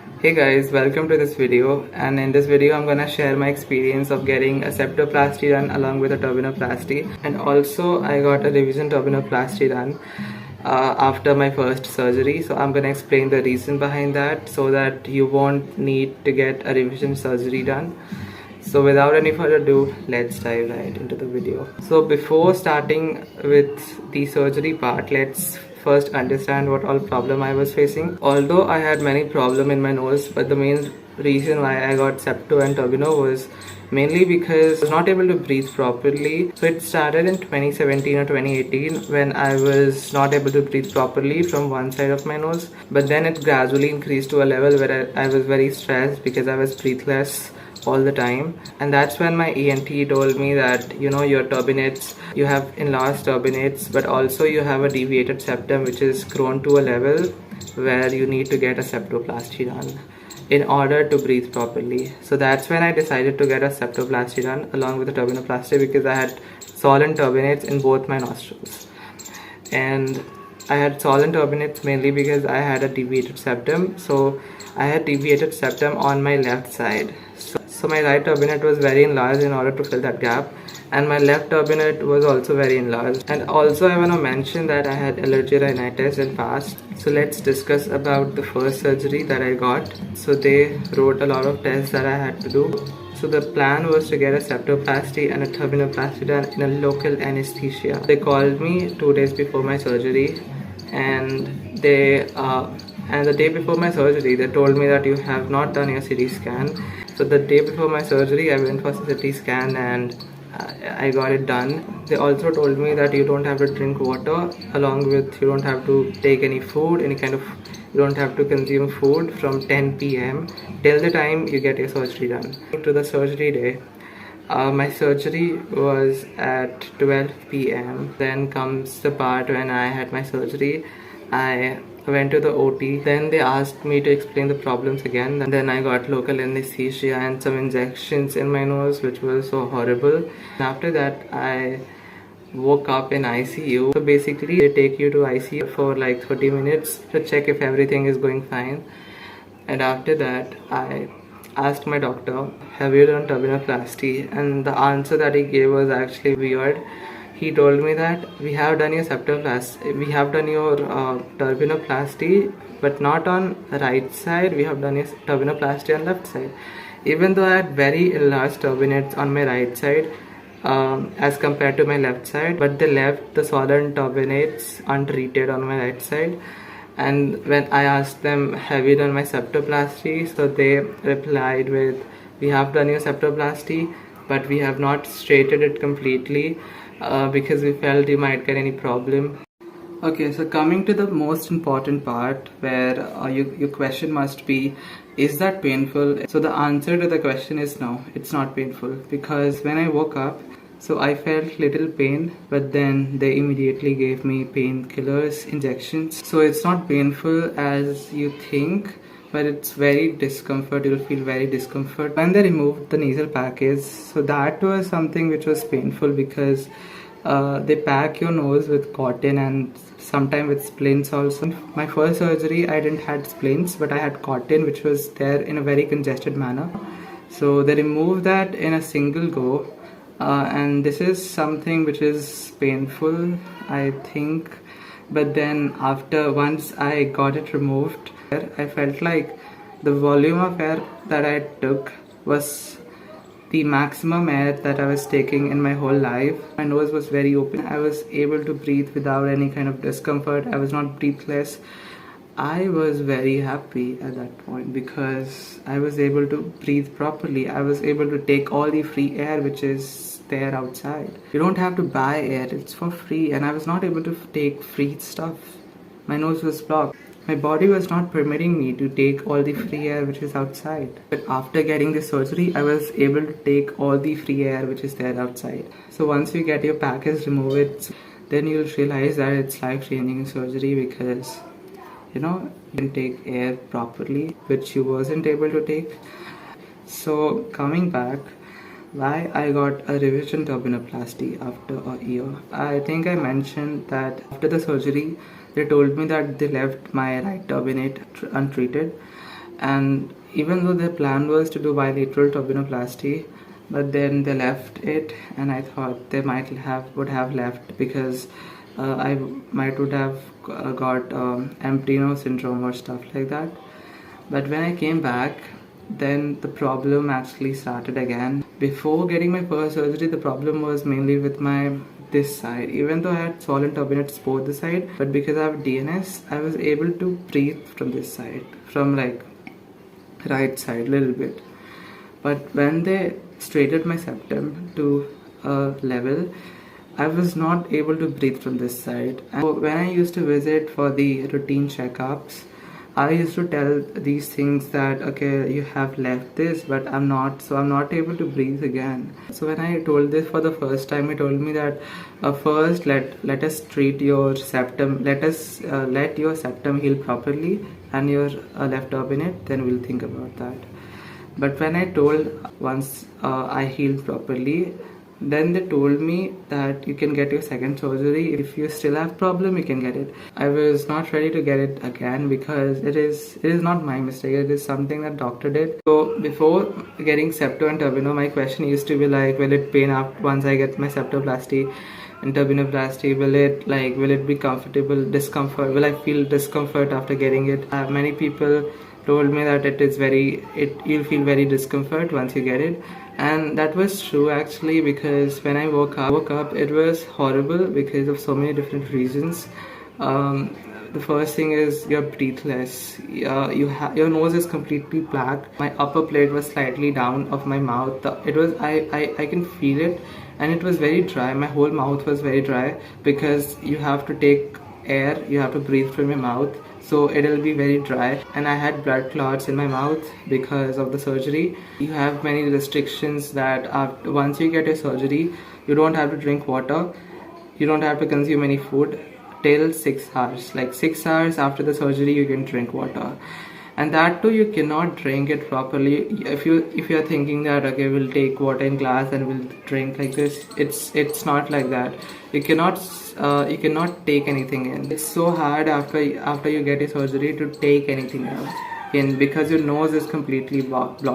Hey guys, welcome to this video, and in this video I'm gonna share my experience of getting a septoplasty done along with a turbinoplasty, and also I got a revision turbinoplasty done after my first surgery. So I'm gonna explain the reason behind that so that you won't need to get a revision surgery done. So without any further ado, let's dive right into the video. So before starting with the surgery part, let's first understand what all problem I was facing. Although I had many problem in my nose, but the main reason why I got septo and turbino was mainly because I was not able to breathe properly. So it started in 2017 or 2018 when I was not able to breathe properly from one side of my nose, but then it gradually increased to a level where I was very stressed because I was breathless all the time. And that's when my ENT told me that your turbinates, you have enlarged turbinates, but also you have a deviated septum which is grown to a level where you need to get a septoplasty done in order to breathe properly. So that's when I decided to get a septoplasty done along with a turbinoplasty, because I had swollen turbinates in both my nostrils. And I had swollen turbinates mainly because I had a deviated septum. So I had deviated septum on my left side. So my right turbinate was very enlarged in order to fill that gap, and my left turbinate was also very enlarged. And also I want to mention that I had allergy rhinitis in past. So let's discuss about the first surgery that I got. So they wrote a lot of tests that I had to do. So the plan was to get a septoplasty and a turbinoplasty done in a local anesthesia. They called me 2 days before my surgery, and the day before my surgery they told me that you have not done your CT scan. So the day before my surgery I went for CT scan and I got it done. They also told me that you don't have to drink water, along with you don't have to take any food, you don't have to consume food from 10 p.m. till the time you get your surgery done. To the surgery day, my surgery was at 12 p.m. Then comes the part when I had my surgery. I went to the OT. Then they asked me to explain the problems again. And then I got local anesthesia and some injections in my nose, which was so horrible. After that, I woke up in ICU. So basically, they take you to ICU for like 30 minutes to check if everything is going fine. And after that, I asked my doctor, have you done turbinoplasty? And the answer that he gave was actually weird. He told me that we have done your turbinoplasty, but not on right side. We have done your turbinoplasty on left side. Even though I had very enlarged turbinates on my right side as compared to my left side, but they left the swollen turbinates untreated on my right side. And when I asked them, have you done my septoplasty? So they replied with, we have done your septoplasty, but we have not straightened it completely because we felt you might get any problem. Okay, so coming to the most important part where your question must be, is that painful? So the answer to the question is no, it's not painful, because when I woke up, so I felt little pain, but then they immediately gave me painkillers, injections. So it's not painful as you think, but it's very discomfort. You'll feel very discomfort when they removed the nasal package. So that was something which was painful, because they pack your nose with cotton and sometimes with splints also. My first surgery I didn't had splints, but I had cotton which was there in a very congested manner. So they removed that in a single go, and this is something which is painful, I think. But then once I got it removed, I felt like the volume of air that I took was the maximum air that I was taking in my whole life. My nose was very open. I was able to breathe without any kind of discomfort. I was not breathless. I was very happy at that point because I was able to breathe properly. I was able to take all the free air which is there outside. You don't have to buy air, it's for free, and I was not able to take free stuff. My nose was blocked. My body was not permitting me to take all the free air which is outside. But after getting the surgery, I was able to take all the free air which is there outside. So once you get your package, remove it, then you'll realize that it's life-changing surgery, because you can take air properly, which you wasn't able to take. So coming back, why I got a revision turbinoplasty after a year. I think I mentioned that after the surgery, they told me that they left my right turbinate untreated, and even though their plan was to do bilateral turbinoplasty, but then they left it, and I thought they would have left because I might would have got empty syndrome or stuff like that. But when I came back, then the problem actually started again. Before getting my first surgery, the problem was mainly with my this side. Even though I had swollen turbinates both the side, but because I have DNS, I was able to breathe from this side, from like right side little bit. But when they straightened my septum to a level, I was not able to breathe from this side. And when I used to visit for the routine checkups, I used to tell these things that okay, you have left this, but I'm not able to breathe again. So when I told this for the first time, he told me that first let us treat your septum, let your septum heal properly and your left turbinate, then we'll think about that. But when I told once I healed properly, then they told me that you can get your second surgery. If you still have problem, you can get it. I was not ready to get it again because it is not my mistake. It is something that doctor did. So before getting septo and turbino, my question used to be like, will it pain up once I get my septoplasty and turbinoplasty? Will it be comfortable? Discomfort? Will I feel discomfort after getting it? Many people told me that you'll feel very discomfort once you get it, and that was true actually, because when I woke up it was horrible because of so many different reasons. The first thing is you're breathless. Your nose is completely black. My upper plate was slightly down of my mouth. I can feel it, and it was very dry. My whole mouth was very dry because you have to take air, you have to breathe from your mouth, so it'll be very dry. And I had blood clots in my mouth because of the surgery. You have many restrictions that once you get a surgery, you don't have to drink water, you don't have to consume any food till 6 hours. Like 6 hours after the surgery you can drink water, and that too you cannot drink it properly. If you're thinking that okay, we'll take water in glass and we'll drink like this, it's not like that. You cannot take anything in. It's so hard after you get a surgery to take anything in because your nose is completely blocked.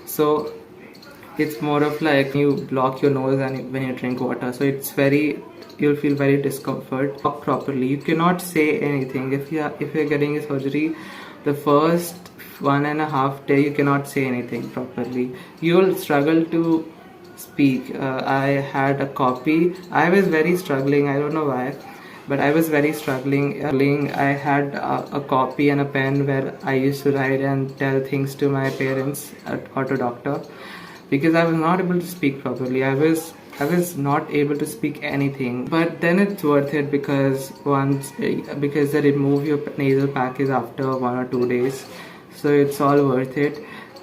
So it's more of like you block your nose and when you drink water, so you'll feel very discomfort. Talk properly, you cannot say anything. If you're getting a surgery, the first 1.5 days you cannot say anything properly. You'll struggle to speak. I had a copy. I was very struggling. I don't know why, but I was very struggling. I had a copy and a pen where I used to write and tell things to my parents or to doctor, because I was not able to speak properly. I was not able to speak anything. But then it's worth it because they remove your nasal package after 1 or 2 days, so it's all worth it.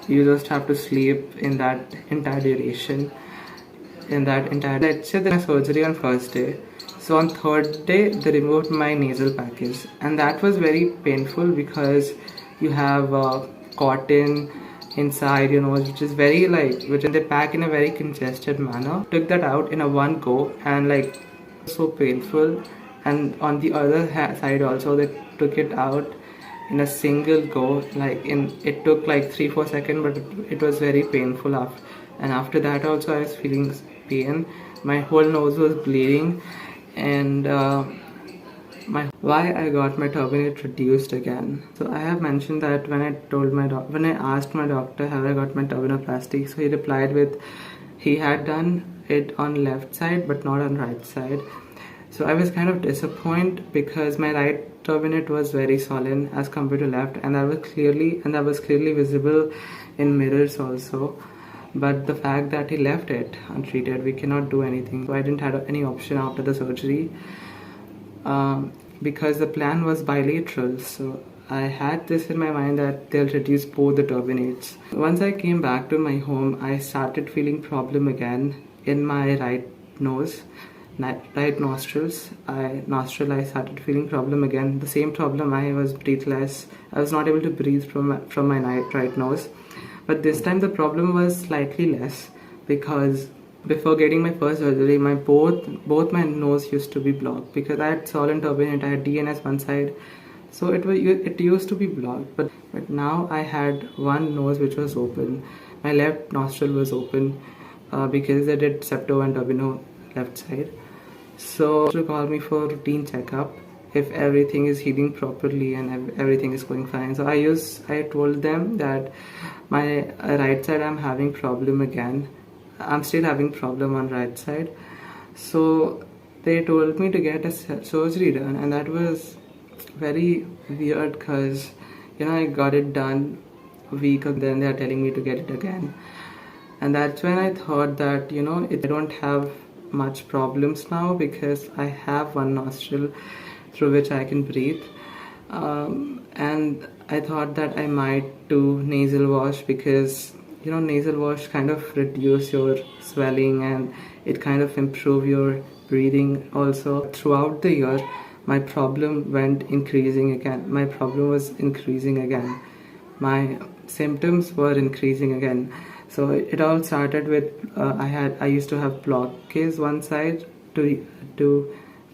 You just have to sleep in that entire duration. Let's say the surgery on first day, so on third day they removed my nasal package, and that was very painful because you have cotton inside your nose, which they pack in a very congested manner. Took that out in a one go, and so painful. And on the other side also they took it out in a single go. It took 3-4 seconds, but it was very painful. And after that also I was feeling pain. My whole nose was bleeding, and why I got my turbinate reduced again. So I have mentioned that when I asked my doctor how I got my turbinoplasty, so he replied with he had done it on left side but not on right side. So I was kind of disappointed because my right turbinate was very swollen as compared to left, and that was clearly visible in mirrors also. But the fact that he left it untreated, we cannot do anything. So I didn't have any option after the surgery. Because the plan was bilateral, so I had this in my mind that they'll reduce both the turbinates. Once I came back to my home, I started feeling problem again in my right nostrils. I started feeling problem again. The same problem. I was breathless. I was not able to breathe from my right nose. But this time the problem was slightly less, because before getting my first surgery, both my nose used to be blocked because I had swollen turbinate. I had DNS one side, So it used to be blocked, but now I had one nose which was open. My left nostril was open because I did septo and turbino left side. So to call me for routine checkup if everything is healing properly and everything is going fine. So I told them that my right side I'm having problem again. I'm still having problem on right side. So they told me to get a surgery done, and that was very weird because I got it done a week and then they're telling me to get it again. And that's when I thought that I don't have much problems now because I have one nostril through which I can breathe. And I thought that I might do nasal wash because nasal wash kind of reduce your swelling and it kind of improve your breathing also. Throughout the year my problem went increasing again. My problem was increasing again. My symptoms were increasing again. So it all started with I used to have blockage one side to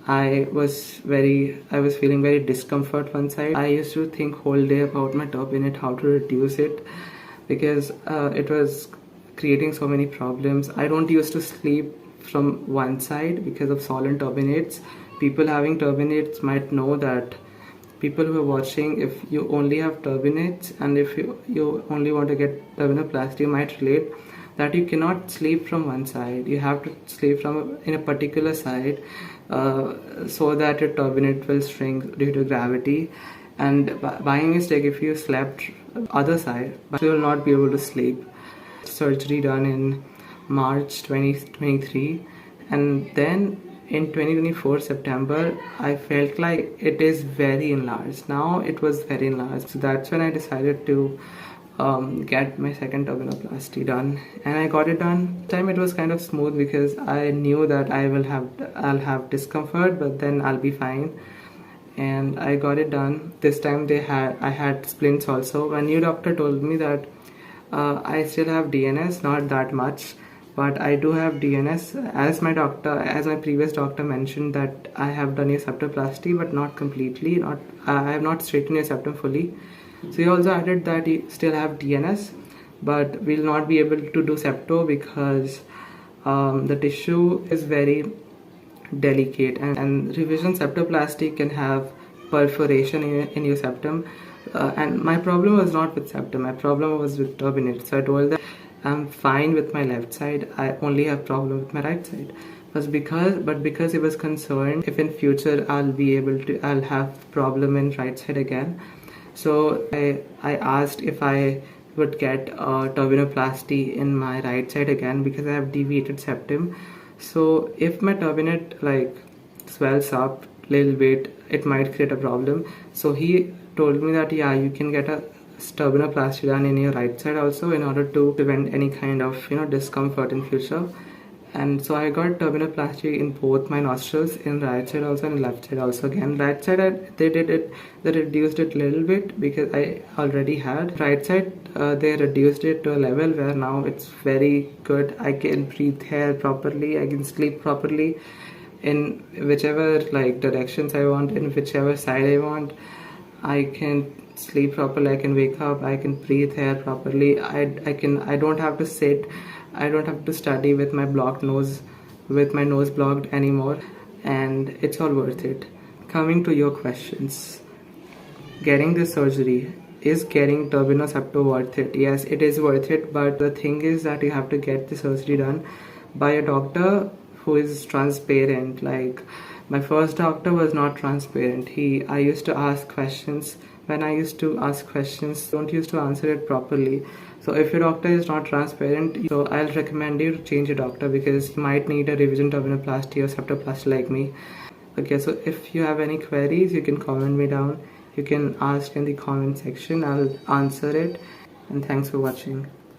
I was feeling very discomfort one side. I used to think whole day about my turbinate, how to reduce it, because it was creating so many problems. I don't used to sleep from one side because of swollen turbinates. People having turbinates might know that. People who are watching, if you only have turbinates and if you only want to get turbinoplasty, you might relate that you cannot sleep from one side. You have to sleep in a particular side so that your turbinate will shrink due to gravity. And by mistake, if you slept other side, but you will not be able to sleep. Surgery done in March 2023, and then in 2024 September I felt like it is very enlarged. Now it was very enlarged. So that's when I decided to get my second turbinoplasty done, and I got it done. This time it was kind of smooth because I knew that I'll have discomfort, but then I'll be fine. And I got it done. This time I had splints also. A new doctor told me that I still have DNS, not that much, but I do have DNS. As my previous doctor mentioned that I have done a septoplasty, but not completely. I have not straightened your septum fully. So he also added that you still have DNS, but will not be able to do septo because the tissue is very delicate, and revision septoplasty can have perforation in your septum. And my problem was not with septum, my problem was with turbinate. So I told them I'm fine with my left side, I only have problem with my right side. Because he was concerned if in future I'll have problem in right side again. So I asked if I would get a turbinoplasty in my right side again because I have deviated septum. So if my turbinate swells up little bit, it might create a problem. So he told me that yeah, you can get a turbinoplasty done in your right side also in order to prevent any kind of discomfort in future. And so I got turbinoplasty in both my nostrils, in right side also and left side also. Again, right side they reduced it a little bit because I already had. Right side they reduced it to a level where now it's very good. I can breathe here properly, I can sleep properly in whichever directions I want, in whichever side I want. I can sleep properly, I can wake up, I can breathe here properly. I don't have to sit, I don't have to study with my blocked nose, with my nose blocked anymore, and it's all worth it. Coming to your questions, getting this surgery, is getting turbino septo worth it? Yes, it is worth it, but the thing is that you have to get the surgery done by a doctor who is transparent. My first doctor was not transparent. I used to ask questions. When I used to ask questions, don't used to answer it properly. So if your doctor is not transparent, so I'll recommend you to change your doctor because you might need a revision turbinoplasty or septoplasty like me. Okay, so if you have any queries, you can comment me down. You can ask in the comment section. I'll answer it. And thanks for watching.